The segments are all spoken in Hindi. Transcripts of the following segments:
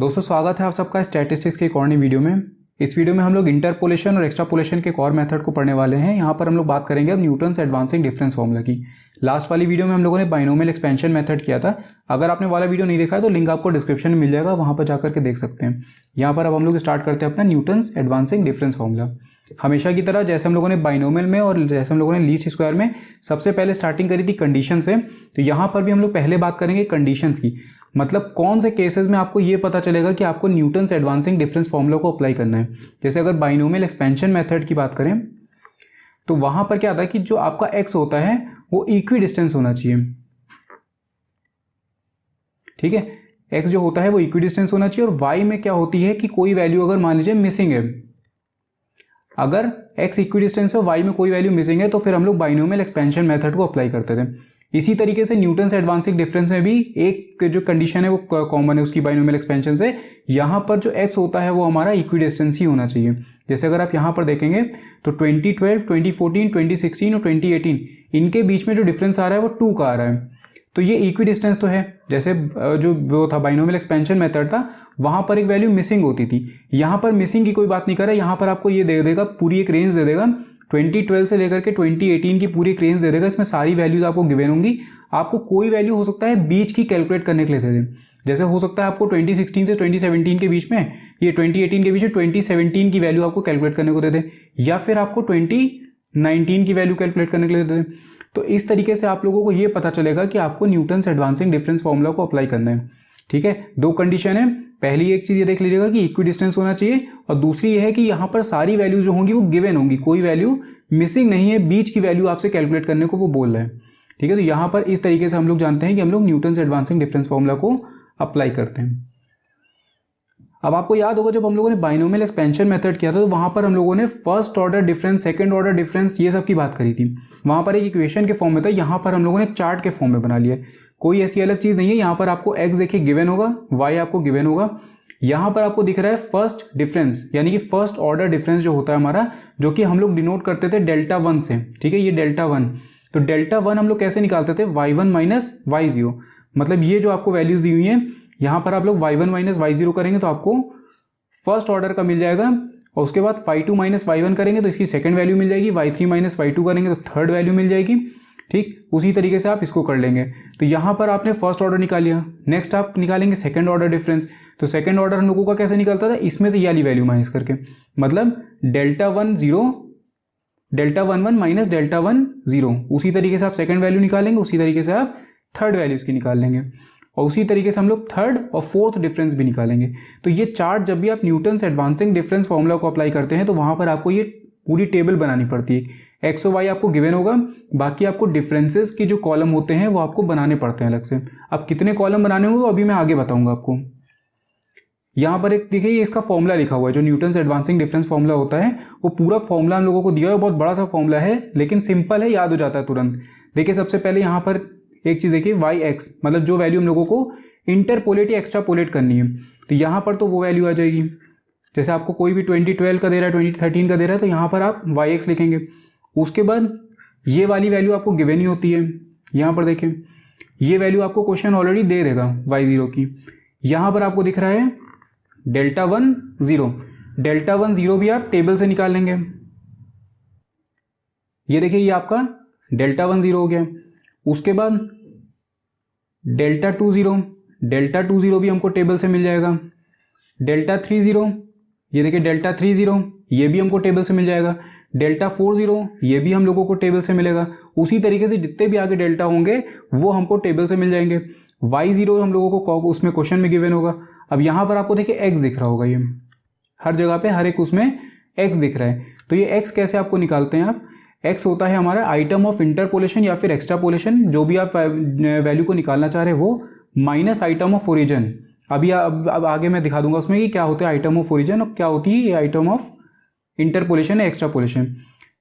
दोस्तों स्वागत है आप सबका स्टैटिस्टिक्स के एक और नई वीडियो में। इस वीडियो में हम लोग इंटरपोलेशन और एक्सट्रापोलेशन के एक और मेथड को पढ़ने वाले हैं। यहाँ पर हम लोग बात करेंगे अब न्यूटन्स एडवांसिंग डिफरेंस फार्मूला की। लास्ट वाली वीडियो में हम लोगों ने बाइनोमियल एक्सपेंशन मेथड किया था। अगर आपने वाला वीडियो नहीं देखा है तो लिंक आपको डिस्क्रिप्शन में मिल जाएगा, वहाँ पर जाकर के देख सकते हैं। यहाँ पर अब हम लोग स्टार्ट करते हैं अपना न्यूटन्स एडवांसिंग डिफरेंस फार्मूला। हमेशा की तरह जैसे हम लोगों ने बाइनोमियल में और जैसे हम लोगों ने लीस्ट स्क्वायर में सबसे पहले स्टार्टिंग करी थी कंडीशन से, तो यहाँ पर भी हम लोग पहले बात करेंगे कंडीशंस की। मतलब कौन से केसेस में आपको ये पता चलेगा कि आपको न्यूटन्स एडवांसिंग डिफरेंस फार्मूला को अप्लाई करना है। जैसे अगर बाइनोमियल एक्सपेंशन मेथड की बात करें तो वहां पर क्या आता है कि जो आपका x होता है वो इक्वी डिस्टेंस होना चाहिए। ठीक है, x जो होता है वो इक्वी डिस्टेंस होना चाहिए। और y में क्या होती है कि कोई वैल्यू अगर मान लीजिए मिसिंग है, अगर x इक्वी डिस्टेंस है y में कोई वैल्यू मिसिंग है तो फिर हम लोग बाइनोमियल एक्सपेंशन मेथड को अप्लाई करते थे। इसी तरीके से न्यूटन्स एडवांसिंग डिफरेंस में भी एक जो कंडीशन है वो कॉमन है उसकी बाइनोमियल एक्सपेंशन से। यहाँ पर जो x होता है वो हमारा इक्वी डिस्टेंस ही होना चाहिए। जैसे अगर आप यहाँ पर देखेंगे तो 2012, 2014, 2016 और 2018 इनके बीच में जो डिफरेंस आ रहा है वो 2 का आ रहा है, तो ये इक्वी डिस्टेंस तो है। जैसे जो वो था बाइनोमियल एक्सपेंशन मेथड था वहाँ पर एक वैल्यू मिसिंग होती थी, यहाँ पर मिसिंग की कोई बात नहीं कर रहा है। यहाँ पर आपको ये दे देगा, पूरी एक रेंज दे देगा, 2012 से लेकर के 2018 की पूरी एक रेंज दे देगा। इसमें सारी वैल्यूज आपको गिवन होंगी। आपको कोई वैल्यू हो सकता है बीच की कैलकुलेट करने के लिए दे दें। जैसे हो सकता है आपको 2016 से 2017 के बीच में, ये 2018 के बीच में 2017 की वैल्यू आपको कैलकुलेट करने को दे दे, या फिर आपको 2019 की वैल्यू कैलकुलेट करने के लिए दे दे। तो इस तरीके से आप लोगों को ये पता चलेगा कि आपको न्यूटन्स एडवांसिंग डिफरेंस फार्मूला को अप्लाई करना है। ठीक है, 2 कंडीशन है। पहली एक चीज ये देख लीजिएगा कि इक्वी डिस्टेंस होना चाहिए, और दूसरी ये है कि यहाँ पर सारी वैल्यू जो होंगी वो गिवन होंगी, कोई वैल्यू मिसिंग नहीं है, बीच की वैल्यू आपसे कैलकुलेट करने को वो बोल रहा है। ठीक है, तो यहाँ पर इस तरीके से हम लोग जानते हैं कि हम लोग न्यूटन्स एडवांसिंग डिफरेंस फार्मूला को अप्लाई करते हैं। अब आपको याद होगा जब हम लोगों ने बाइनोमियल एक्सपेंशन मेथड किया था तो वहां पर हम लोगों ने first order difference, second order difference, ये सब की बात करी थी। वहां पर एक इक्वेशन के फॉर्म में था, यहाँ पर हम लोगों ने चार्ट के फॉर्म में बना लिया। कोई ऐसी अलग चीज नहीं है। यहाँ पर आपको x देखिए गिवन होगा, y आपको गिवन होगा। यहाँ पर आपको दिख रहा है फर्स्ट डिफरेंस, यानी कि फर्स्ट ऑर्डर डिफरेंस जो होता है हमारा, जो कि हम लोग डिनोट करते थे डेल्टा 1 से। ठीक है, ये डेल्टा 1, तो डेल्टा 1 हम लोग कैसे निकालते थे, y1 माइनस y0। मतलब ये जो आपको वैल्यूज दी हुई है, यहाँ पर आप लोग y1 माइनस y0 करेंगे तो आपको फर्स्ट ऑर्डर का मिल जाएगा, और उसके बाद y2 माइनस y1 करेंगे तो इसकी सेकंड वैल्यू मिल जाएगी, y3 माइनस y2 करेंगे तो थर्ड वैल्यू मिल जाएगी। ठीक, उसी तरीके से आप इसको कर लेंगे। तो यहाँ पर आपने फर्स्ट ऑर्डर निकाल लिया। नेक्स्ट आप निकालेंगे सेकंड ऑर्डर डिफरेंस। तो सेकंड ऑर्डर हम लोगों का कैसे निकलता था, इसमें से ये वाली वैल्यू माइनस करके, मतलब डेल्टा 1 0, डेल्टा 1 1 माइनस डेल्टा 1 0। उसी तरीके से आप सेकंड वैल्यू निकालेंगे, उसी तरीके से आप थर्ड वैल्यू इसकी निकाल लेंगे, और उसी तरीके से हम लोग थर्ड और फोर्थ डिफरेंस भी निकालेंगे। तो ये चार्ट जब भी आप न्यूटन्स एडवांसिंग डिफरेंस फार्मूला को अप्लाई करते हैं तो वहां पर आपको ये पूरी टेबल बनानी पड़ती है। एक्स और वाई आपको गिवन होगा, बाकी आपको डिफरेंसेस की जो कॉलम होते हैं वो आपको बनाने पड़ते हैं अलग से। अब कितने कॉलम बनाने होंगे वो अभी मैं आगे बताऊंगा आपको। यहाँ पर एक देखिए इसका फॉर्मूला लिखा हुआ है, जो न्यूटन्स एडवांसिंग डिफरेंस फार्मूला होता है वो पूरा फॉर्मूला हम लोगों को दिया है। बहुत बड़ा सा फॉर्मूला है लेकिन सिंपल है, याद हो जाता है तुरंत। देखिए सबसे पहले यहाँ पर एक चीज देखिए, वाई एक्स, मतलब जो वैल्यू हम लोगों को इंटरपोलेट या एक्स्ट्रापोलेट करनी है, तो यहाँ पर तो वो वैल्यू आ जाएगी। जैसे आपको कोई भी 2012 का दे रहा है, 2013 का दे रहा है, तो यहाँ पर आप वाई एक्स लिखेंगे। उसके बाद ये वाली वैल्यू आपको गिवन ही होती है। यहाँ पर देखें ये वैल्यू आपको क्वेश्चन ऑलरेडी दे देगा y0 की। यहाँ पर आपको दिख रहा है डेल्टा 1 0, डेल्टा 1 0 भी आप टेबल से निकाल लेंगे। ये देखिए ये आपका डेल्टा 1 0 हो गया। उसके बाद डेल्टा 2 0, डेल्टा 2 0 भी हमको टेबल से मिल जाएगा। डेल्टा 3 0, ये देखिए डेल्टा 3 0, ये भी हमको टेबल से मिल जाएगा। डेल्टा 4 0, ये भी हम लोगों को टेबल से मिलेगा। उसी तरीके से जितने भी आगे डेल्टा होंगे वो हमको टेबल से मिल जाएंगे। y0 हम लोगों को उसमें क्वेश्चन में गिवन होगा। अब यहाँ पर आपको देखिए x दिख रहा होगा, ये हर जगह पे हर एक उसमें x दिख रहा है। तो ये x कैसे आपको निकालते हैं आप, x होता है हमारा आइटम ऑफ इंटरपोलेशन या फिर एक्स्ट्रापोलेशन, जो भी आप वैल्यू को निकालना चाह रहे हैं वो, माइनस आइटम ऑफ ओरिजिन। अभी अब आगे मैं दिखा दूंगा उसमें कि क्या होता है आइटम ऑफ ओरिजिन और क्या होती है ये आइटम ऑफ इंटरपोलेशन या extrapolation,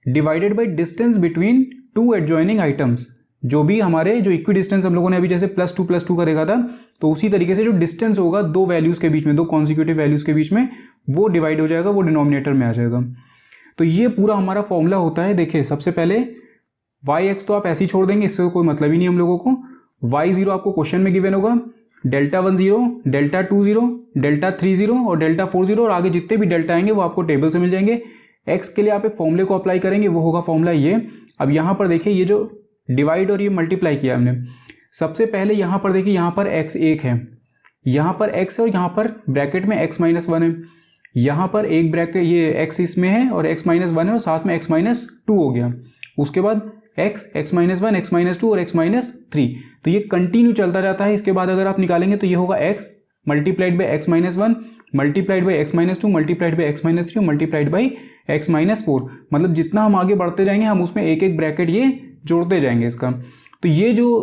divided by distance between 2 adjoining items. जो भी हमारे जो इक्वी डिस्टेंस हम लोगों ने अभी जैसे +2 का देखा था, तो उसी तरीके से जो डिस्टेंस होगा दो वैल्यूज के बीच में, दो कॉन्सिक्यूटिव वैल्यूज के बीच में, वो डिवाइड हो जाएगा, वो डिनोमिनेटर में आ जाएगा। तो ये पूरा हमारा फॉर्मूला होता है। देखिए सबसे पहले y x तो आप ऐसे ही छोड़ देंगे, इससे कोई मतलब ही नहीं हम लोगों को। y0 आपको क्वेश्चन में गिवन होगा, डेल्टा 1 0, डेल्टा 2 0, डेल्टा 3 0 और डेल्टा 4 0 और आगे जितने भी डेल्टा आएंगे वो आपको टेबल से मिल जाएंगे। एक्स के लिए आप एक फॉर्मूले को अप्लाई करेंगे, वो होगा फॉर्मूला ये। अब यहाँ पर देखिए ये जो डिवाइड और ये मल्टीप्लाई किया हमने, सबसे पहले यहाँ पर देखिए यहाँ पर x 1 है, यहाँ पर x है और यहाँ पर ब्रैकेट में x माइनस 1 है। यहाँ पर एक ब्रैकेट ये x इसमें है और x माइनस 1 है और साथ में x माइनस 2 हो गया। उसके बाद x माइनस 1, x माइनस 2 और x माइनस 3। तो ये कंटिन्यू चलता जाता है। इसके बाद अगर आप निकालेंगे तो ये होगा x multiplied by x minus 1 multiplied by x minus 2 multiplied by x minus 3 multiplied by x minus 4। मतलब जितना हम आगे बढ़ते जाएंगे हम उसमें एक एक ब्रैकेट ये जोड़ते जाएंगे इसका। तो ये जो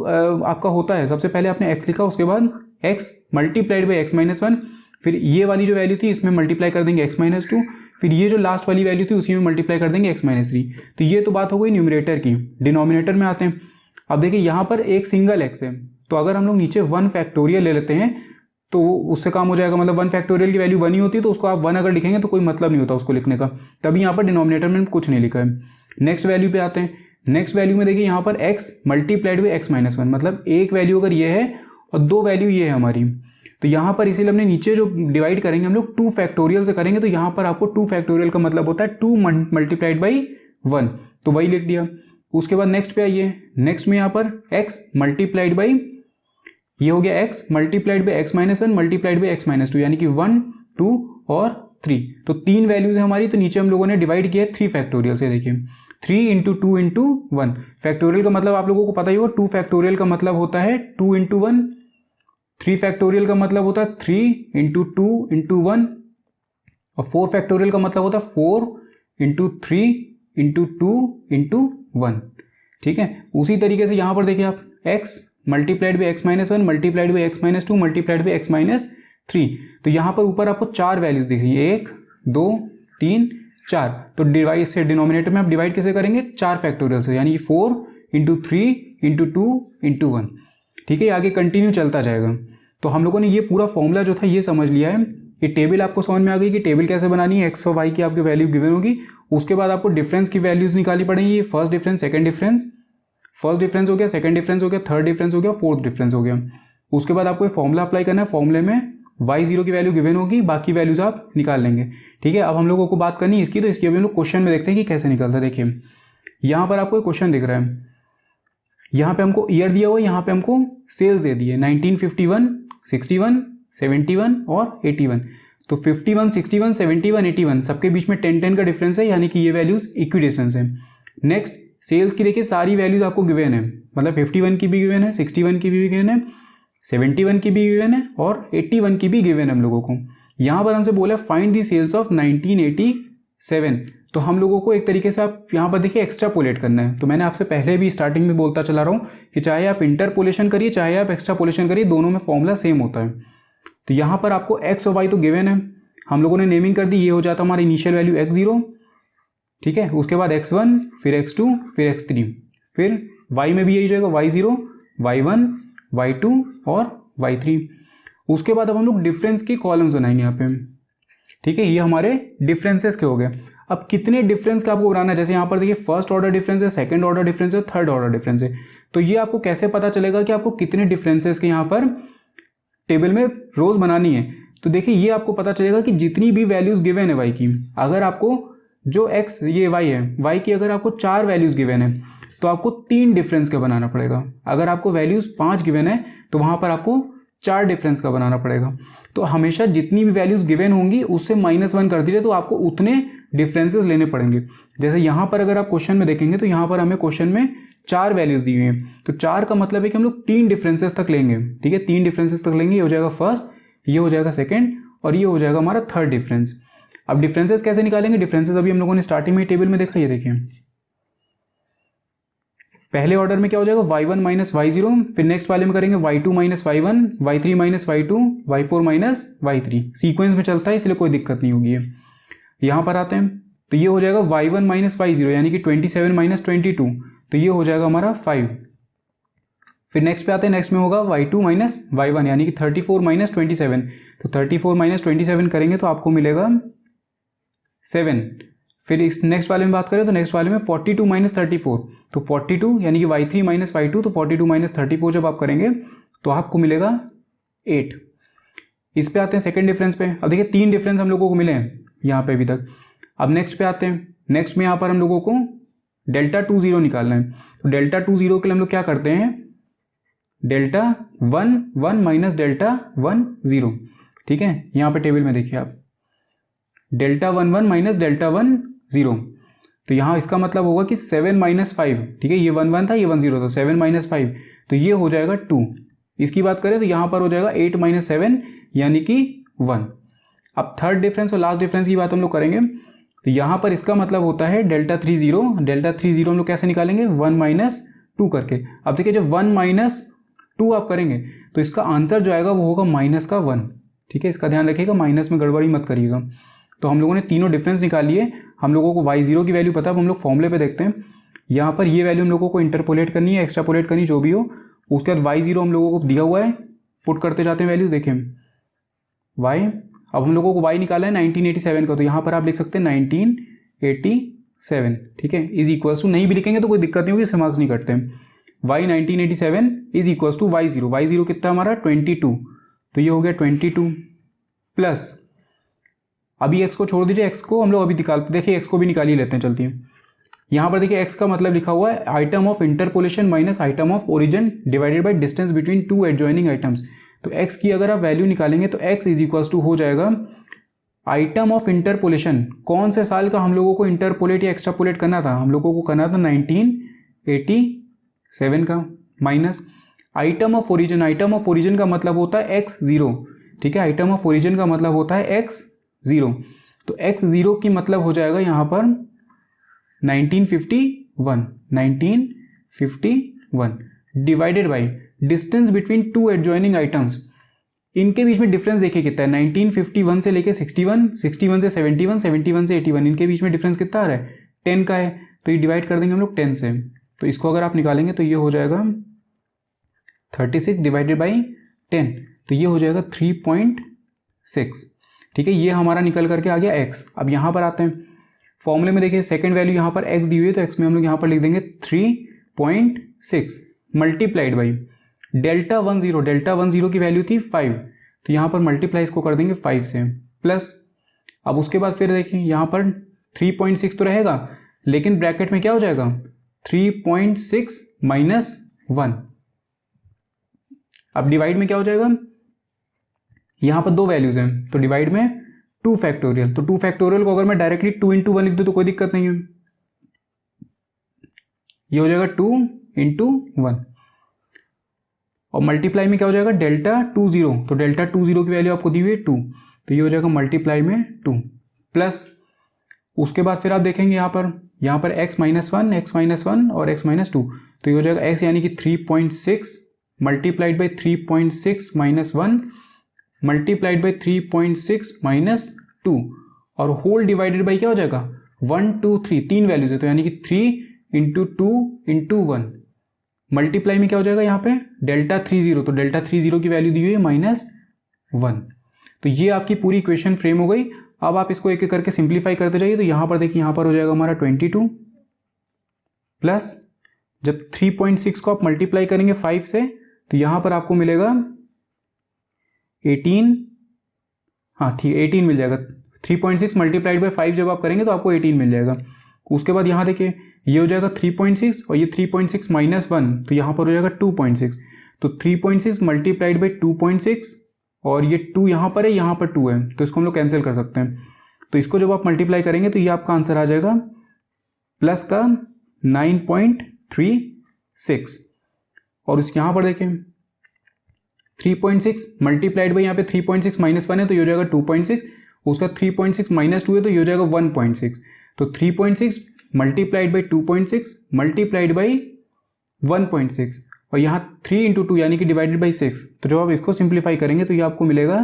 आपका होता है, सबसे पहले आपने x लिखा, उसके बाद x multiplied by x minus 1, फिर ये वाली जो वैल्यू थी इसमें मल्टीप्लाई कर देंगे x माइनस 2, फिर ये जो लास्ट वाली वैल्यू थी उसी में मल्टीप्लाई कर देंगे x माइनस 3। तो ये तो बात हो गई न्यूमरेटर की। डिनोमिनेटर में आते हैं। अब देखिए यहाँ पर एक सिंगल x है, तो अगर हम लोग नीचे 1 फैक्टोरियल ले लेते हैं तो उससे काम हो जाएगा। मतलब 1 फैक्टोरियल की वैल्यू 1 ही होती है, तो उसको आप 1 अगर लिखेंगे तो कोई मतलब नहीं होता उसको लिखने का, तभी यहाँ पर डिनोमिनेटर में कुछ नहीं लिखा है। नेक्स्ट वैल्यू पे आते हैं। नेक्स्ट वैल्यू में देखिए यहाँ पर x multiplied by x minus 1, मतलब एक वैल्यू अगर ये है और दो वैल्यू ये है हमारी, तो यहाँ पर इसीलिए हमने नीचे जो डिवाइड करेंगे हम लोग 2 फैक्टोरियल से करेंगे। तो यहाँ पर आपको 2 फैक्टोरियल का मतलब होता है 2 मल्टीप्लाइड बाई 1, तो वही लिख दिया। उसके बाद नेक्स्ट पे आइए। नेक्स्ट में यहाँ पर x मल्टीप्लाइड बाई, ये हो गया x multiplied by x minus 1 multiplied by x minus 2, यानी कि 1, 2 और 3। तो 3 वैल्यूज है हमारी। तो नीचे हम लोगों ने डिवाइड किया 3 फैक्टोरियल से। देखिए 3 इंटू 2 इंटू 1। फैक्टोरियल का मतलब आप लोगों को पता ही होगा, 2 फैक्टोरियल का मतलब होता है 2 इंटू 1, 3 फैक्टोरियल का मतलब होता है 3 इंटू 2 इंटू 1 और 4 फैक्टोरियल का मतलब होता है 4 इंटू 3 इंटू 2 इंटू 1। ठीक है। उसी तरीके से यहाँ पर देखिए आप x multiplied by x minus 1 multiplied by x minus 2 multiplied by x minus 3। तो यहाँ पर ऊपर आपको 4 वैल्यूज दिख रही है, 1, 2, 3, 4। तो डिवाइड से डिनोमिनेटर में आप डिवाइड कैसे करेंगे, 4 फैक्टोरियल से, यानी 4 इंटू 3 इंटू 2 इंटू 1। ठीक है। आगे कंटिन्यू चलता जाएगा। तो हम लोगों ने ये पूरा फॉर्मूला जो था ये समझ लिया है। ये टेबल आपको समझ में आ गई कि टेबल कैसे बनानी है। एक्स और वाई की आपकी वैल्यू गिवन होगी, उसके बाद आपको डिफरेंस की वैल्यूज निकालनी पड़ेंगी। First difference, second difference, first difference हो गया, सेकंड डिफरेंस हो गया, थर्ड डिफरेंस हो गया, फोर्थ डिफरेंस हो गया। उसके बाद आपको फॉर्मूला अप्लाई करना है। फॉर्मूले में y0 की वैल्यू गिवन होगी, बाकी वैल्यूज आप निकाल लेंगे। ठीक है। अब हम लोगों को बात करनी है इसकी, तो इसकी अभी हम लोग क्वेश्चन में देखते हैं कि कैसे निकलता है। देखिए यहाँ पर आपको एक क्वेश्चन दिख रहा है, यहाँ पे हमको ईयर दिया हुआ है, यहाँ पे हमको सेल्स दे दिए 1951, 61, 71 और 81। तो 51, 61, 71, 81 सबके बीच में 10-10 का डिफरेंस है, यानी कि ये वैल्यूज इक्वी डिस्टेंस है। नेक्स्ट सेल्स की देखिए सारी वैल्यूज आपको गिवन है, मतलब 51 की भी गिवन है, 61 की भी गिवन है, 71 की भी गिवन है और 81 की भी गिवन है हम लोगों को। यहाँ पर हमसे बोला फाइंड दी सेल्स ऑफ 1987। तो हम लोगों को एक तरीके से आप यहाँ पर देखिए एक्स्ट्रापोलेट करना है। तो मैंने आपसे पहले भी स्टार्टिंग में बोलता चला रहा हूँ कि चाहे आप इंटरपोलेशन करिए चाहे आप एक्स्ट्रापोलेशन करिए, दोनों में फॉर्मूला सेम होता है। तो यहाँ पर आपको एक्स और वाई तो गिवन है, हम लोगों ने नेमिंग कर दी। ये हो जाता हमारा इनिशियल वैल्यू x0, ठीक है। उसके बाद x1, फिर x2, फिर x3, फिर y में भी यही जाएगा y0, y1, y2 और y3। उसके बाद अब हम लोग डिफरेंस के कॉलम्स बनाएंगे यहाँ पे। ठीक है, ये हमारे डिफरेंसेस के हो गए। अब कितने डिफरेंस का आपको बनाना है, जैसे यहाँ पर देखिए फर्स्ट ऑर्डर डिफरेंस है, सेकंड ऑर्डर डिफरेंस है, थर्ड ऑर्डर डिफरेंस है। तो ये आपको कैसे पता चलेगा कि आपको कितने डिफरेंसेस के यहाँ पर टेबल में रोज बनानी है। तो देखिए ये आपको पता चलेगा कि जितनी भी वैल्यूज गिवन है वाई की, अगर आपको जो x ये y है, y की अगर आपको 4 वैल्यूज गिवन है तो आपको 3 डिफरेंस का बनाना पड़ेगा। अगर आपको वैल्यूज 5 गिवन है तो वहां पर आपको 4 डिफरेंस का बनाना पड़ेगा। तो हमेशा जितनी भी वैल्यूज गिवन होंगी उससे -1 कर दीजिए, तो आपको उतने डिफरेंसेस लेने पड़ेंगे। जैसे यहाँ पर अगर आप क्वेश्चन में देखेंगे तो यहाँ पर हमें क्वेश्चन में 4 वैल्यूज दी हुई हैं, तो 4 का मतलब है कि हम लोग 3 डिफरेंसेस तक लेंगे। ठीक है, 3 डिफरेंसेस तक लेंगे। ये हो जाएगा फर्स्ट, ये हो जाएगा सेकेंड और ये हो जाएगा हमारा थर्ड डिफरेंस। अब डिफरेंसेस कैसे निकालेंगे, डिफरेंसेस अभी हम लोगों ने स्टार्टिंग में टेबल में देखा। ये देखिए पहले ऑर्डर में क्या हो जाएगा y1 माइनस y0, फिर नेक्स्ट वाले में करेंगे y2 minus y1, y3 minus y2, y4 minus y3। Sequence में चलता है इसलिए कोई दिक्कत नहीं होगी। यहाँ पर आते हैं तो ये हो जाएगा y1 माइनस y0 यानी कि 27 माइनस 22, तो ये हो जाएगा हमारा 5। फिर नेक्स्ट पे आते हैं, नेक्स्ट में होगा y2 माइनस y1 यानी कि 34 माइनस 27, तो 34 माइनस 27 करेंगे तो आपको मिलेगा 7। फिर इस नेक्स्ट वाले में बात करें तो नेक्स्ट वाले में 42 माइनस 34, तो 42 यानी कि y3 माइनस y2, तो 42 माइनस 34 जब आप करेंगे तो आपको मिलेगा 8। इस पे आते हैं सेकंड डिफरेंस पे। अब देखिए 3 डिफरेंस हम लोगों को मिले हैं यहाँ पे अभी तक। अब नेक्स्ट पे आते हैं। नेक्स्ट में यहाँ पर हम लोगों को डेल्टा 2 0 निकालना है। तो डेल्टा 2 0 के लिए हम लोग क्या करते हैं, डेल्टा 1 1 माइनस डेल्टा 1 0। ठीक है, यहाँ पे टेबल में देखिए आप, डेल्टा 1 1 माइनस डेल्टा 1 0। तो यहाँ इसका मतलब होगा कि 7 माइनस 5। ठीक है, ये 1 1 था, ये 1 0 था, 7 माइनस 5 तो ये हो जाएगा 2। इसकी बात करें तो यहाँ पर हो जाएगा 8 माइनस 7 यानी कि 1। अब थर्ड डिफरेंस और लास्ट डिफरेंस की बात हम लोग करेंगे। तो यहाँ पर इसका मतलब होता है डेल्टा 3 0। डेल्टा 3 0 हम लोग कैसे निकालेंगे, 1 माइनस 2 करके। अब देखिए जब 1 माइनस 2 आप करेंगे तो इसका आंसर जो आएगा वो होगा माइनस का 1। ठीक है, इसका ध्यान रखिएगा, माइनस में गड़बड़ी मत करिएगा। तो हम लोगों ने तीनों डिफरेंस निकाल लिए। हम लोगों को y0 की वैल्यू पता है, अब हम लोग फॉर्मूले पे देखते हैं। यहाँ पर ये वैल्यू हम लोगों को इंटरपोलेट करनी है, एक्स्ट्रापोलेट करनी, जो भी हो। उसके बाद y0 हम लोगों को दिया हुआ है, पुट करते जाते हैं वैल्यू। देखें y, अब हम लोगों को y निकाला है 1987 का, तो यहाँ पर आप लिख सकते हैं 1987। ठीक है, इज इक्वल्स टू, नहीं भी लिखेंगे तो कोई दिक्कत नहीं होगी, इससे मार्क्स नहीं कटते हैं। y 1987 is equals to y0। y0 कितना हमारा 22, तो ये हो गया 22 प्लस, अभी x को छोड़ दीजिए, x को हम लोग अभी निकालते, देखिए x को भी निकाल ही लेते हैं, चलती है। यहाँ पर देखिए x का मतलब लिखा हुआ है item of interpolation minus item of origin divided by distance between two adjoining items. तो x की अगर आप वैल्यू निकालेंगे तो x इज इक्वल्स टू हो जाएगा आइटम ऑफ इंटरपोलेशन। कौन से साल का हम लोगों को इंटरपोलेट या एक्स्ट्रापोलेट करना था, हम लोगों को करना था 1987 का, minus item of origin. Item of origin का मतलब होता है x0। ठीक है, आइटम ऑफ ओरिजिन का मतलब होता है x0। तो x0 की मतलब हो जाएगा यहाँ पर 1951 divided by distance between two adjoining items. इनके बीच में डिफरेंस देखिए कितना है, 1951 से लेके 61, 61 से 71, 71 से 81, इनके बीच में डिफरेंस कितना आ रहा है, 10 का है। तो ये डिवाइड कर देंगे हम लोग 10 से। तो इसको अगर आप निकालेंगे तो ये हो जाएगा 36 डिवाइडेड बाई 10, तो ये हो जाएगा 3.6। ठीक है, ये हमारा निकल करके आ गया x। अब यहाँ पर आते हैं फॉर्मूले में, देखिए सेकंड वैल्यू यहाँ पर x दी हुई है, तो x में हम लोग यहाँ पर लिख देंगे 3.6 मल्टीप्लाइड बाई डेल्टा 1 0। डेल्टा 1 0 की वैल्यू थी 5, तो यहाँ पर मल्टीप्लाई इसको कर देंगे 5 से, प्लस अब उसके बाद फिर देखिए यहाँ पर 3.6 तो रहेगा, लेकिन ब्रैकेट में क्या हो जाएगा 3.6 माइनस 1। अब डिवाइड में क्या हो जाएगा, यहाँ पर दो वैल्यूज हैं तो डिवाइड में 2 फैक्टोरियल। तो 2 फैक्टोरियल को अगर मैं डायरेक्टली 2 into 1 लिख दूँ तो कोई दिक्कत नहीं है, ये हो जाएगा 2 into 1। और मल्टीप्लाई में क्या हो जाएगा डेल्टा 2 0, तो डेल्टा 2 0 की वैल्यू आपको दी हुई है 2, तो ये हो जाएगा मल्टीप्लाई में 2 प्लस, उसके बाद फिर आप देखेंगे यहाँ पर x माइनस 1, x माइनस 1 और x माइनस 2, तो ये हो जाएगा x यानी कि 3.6 multiplied by 3.6 minus 1 multiplied by 3.6 minus 2 और होल डिवाइडेड बाई क्या हो जाएगा 1 2 3, 3 वैल्यूज है, तो यानी कि 3 इंटू 2 इंटू 1 मल्टीप्लाई में क्या हो जाएगा यहाँ पे डेल्टा 3 0, तो डेल्टा 3 0 की वैल्यू दी हुई है -1। तो ये आपकी पूरी इक्वेशन फ्रेम हो गई। अब आप इसको एक एक करके सिंप्लीफाई करते जाइए। तो यहाँ पर देखिए, यहाँ पर हो जाएगा हमारा 22 प्लस, जब 3.6 को आप मल्टीप्लाई करेंगे 5 से तो यहाँ पर आपको मिलेगा 18, हाँ ठीक 18 मिल जाएगा। 3.6 मल्टीप्लाइड बाई 5 जब आप करेंगे तो आपको 18 मिल जाएगा। उसके बाद यहाँ देखिए ये हो जाएगा 3.6 और ये 3.6 माइनस 1, तो यहाँ पर हो जाएगा 2.6। तो 3.6 मल्टीप्लाइड बाई 2.6 और ये 2 यहाँ पर है, यहाँ पर 2 है, तो इसको हम लोग कैंसिल कर सकते हैं। तो इसको जब आप मल्टीप्लाई करेंगे तो ये आपका आंसर आ जाएगा प्लस का 9.36। और उस यहाँ पर देखें 3.6 मल्टीप्लाइड बाई यहाँ पे 3.6 माइनस 1 है तो ये हो जाएगा 2.6, उसका 3.6 माइनस 2 है तो ये हो जाएगा 1.6। तो 3.6 मल्टीप्लाइड बाई 2.6 मल्टीप्लाइड बाई 1.6 और यहाँ 3 इंटू 2 यानी कि डिवाइडेड बाई 6। तो जब आप इसको सिंप्लीफाई करेंगे तो ये आपको मिलेगा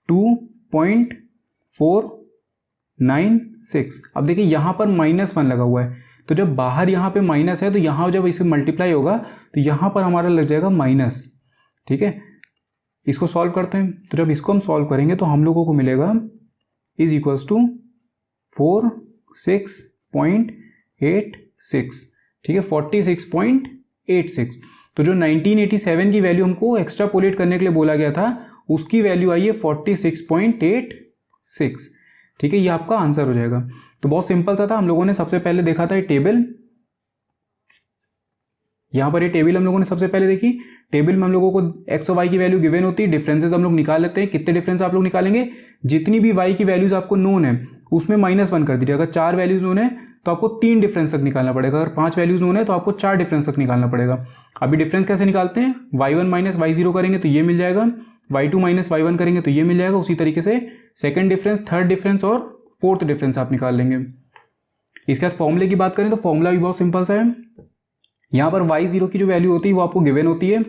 2.496। अब देखिए यहाँ पर -1 लगा हुआ है, तो जब बाहर यहाँ पे माइनस है तो यहाँ जब इसे मल्टीप्लाई होगा तो यहाँ पर हमारा लग जाएगा माइनस। ठीक है, इसको सॉल्व करते हैं। तो जब इसको हम सॉल्व करेंगे तो हम लोगों को मिलेगा इज इक्वल्स टू 46.86। ठीक है, 46.86। तो जो 1987 की वैल्यू हमको एक्स्ट्रापोलेट करने के लिए बोला गया था उसकी वैल्यू आई है 46.86। ठीक है, ये आपका आंसर हो जाएगा। तो बहुत सिंपल सा था। हम लोगों ने सबसे पहले देखा था ये टेबल, यहाँ पर ये टेबल हम लोगों ने सबसे पहले देखी। टेबल में हम लोगों को एक्स और वाई की वैल्यू गिवन होती है, डिफरेंसेस हम लोग निकाल लेते हैं। कितने डिफरेंस आप लोग निकालेंगे, जितनी भी वाई की वैल्यूज आपको नोन है उसमें -1 कर दीजिए। अगर 4 वैल्यूज नोन है तो आपको 3 डिफरेंस तक निकालना पड़ेगा। अगर 5 वैल्यूज नोन है तो आपको 4 डिफरेंस तक निकालना पड़ेगा। अभी डिफरेंस कैसे निकालते हैं, y1 माइनस y0 करेंगे तो ये मिल जाएगा, y2 माइनस y1 करेंगे तो ये मिल जाएगा। उसी तरीके से सेकंड डिफरेंस, थर्ड डिफरेंस और फोर्थ डिफरेंस आप निकाल लेंगे। इसके बाद फॉर्मूले की बात करें तो फॉर्मूला भी बहुत सिंपल सा है। यहाँ पर y0 की जो वैल्यू होती है वो आपको गिवन होती है,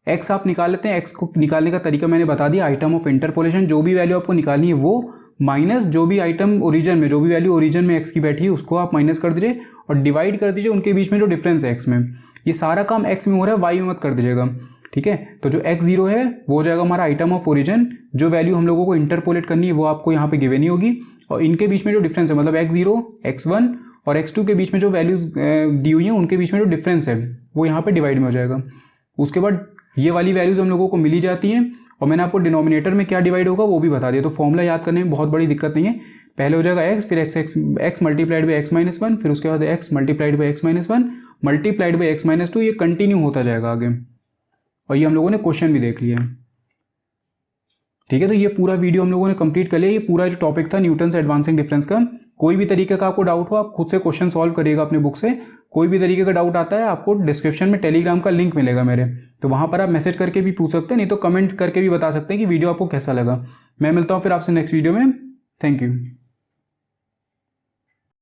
x आप निकाल लेते हैं। x को निकालने का तरीका मैंने बता दिया, आइटम ऑफ इंटरपोलेशन। जो भी वैल्यू आपको निकालनी है वो माइनस जो भी आइटम ओरिजिन में, जो भी वैल्यू ओरिजिन में x की बैठी है उसको आप माइनस कर दीजिए और डिवाइड कर दीजिए उनके बीच में जो डिफरेंस है x में। ये सारा काम x में हो रहा है, y में मत कर दीजिएगा। ठीक है, तो जो x0 है वो हो जाएगा हमारा आइटम ऑफ ओरिजिन। जो वैल्यू हम लोगों को इंटरपोलेट करनी है वो आपको यहाँ पे गिवन ही होगी, और इनके बीच में जो डिफरेंस है मतलब x0, x1 और x2 के बीच में जो वैल्यूज दी हुई हैं उनके बीच में जो डिफरेंस है वो यहाँ पे डिवाइड में हो जाएगा। उसके बाद ये वाली वैल्यूज हम लोगों को मिली जाती हैं, और मैंने आपको डिनोमिनेटर में क्या डिवाइड होगा वो भी बता दिया। तो फॉर्मूला याद करने में बहुत बड़ी दिक्कत नहीं है। पहले हो जाएगा x, फिर x मल्टीप्लाइड बाई x-1, फिर उसके बाद x multiplied by x-1 multiplied by x-2। ये कंटिन्यू होता जाएगा आगे, और ये हम लोगों ने क्वेश्चन भी देख लिया। ठीक है, तो ये पूरा वीडियो हम लोगों ने कंप्लीट कर लिया। ये पूरा जो टॉपिक था न्यूटन्स एडवांसिंग डिफरेंस का। कोई भी तरीके का आपको डाउट हो आप खुद से क्वेश्चन सॉल्व करिएगा अपने बुक से। कोई भी तरीके का डाउट आता है आपको डिस्क्रिप्शन में टेलीग्राम का लिंक मिलेगा मेरे, तो वहां पर आप मैसेज करके भी पूछ सकते हैं, नहीं तो कमेंट करके भी बता सकते हैं कि वीडियो आपको कैसा लगा। मैं मिलता हूँ फिर आपसे नेक्स्ट वीडियो में। Thank you.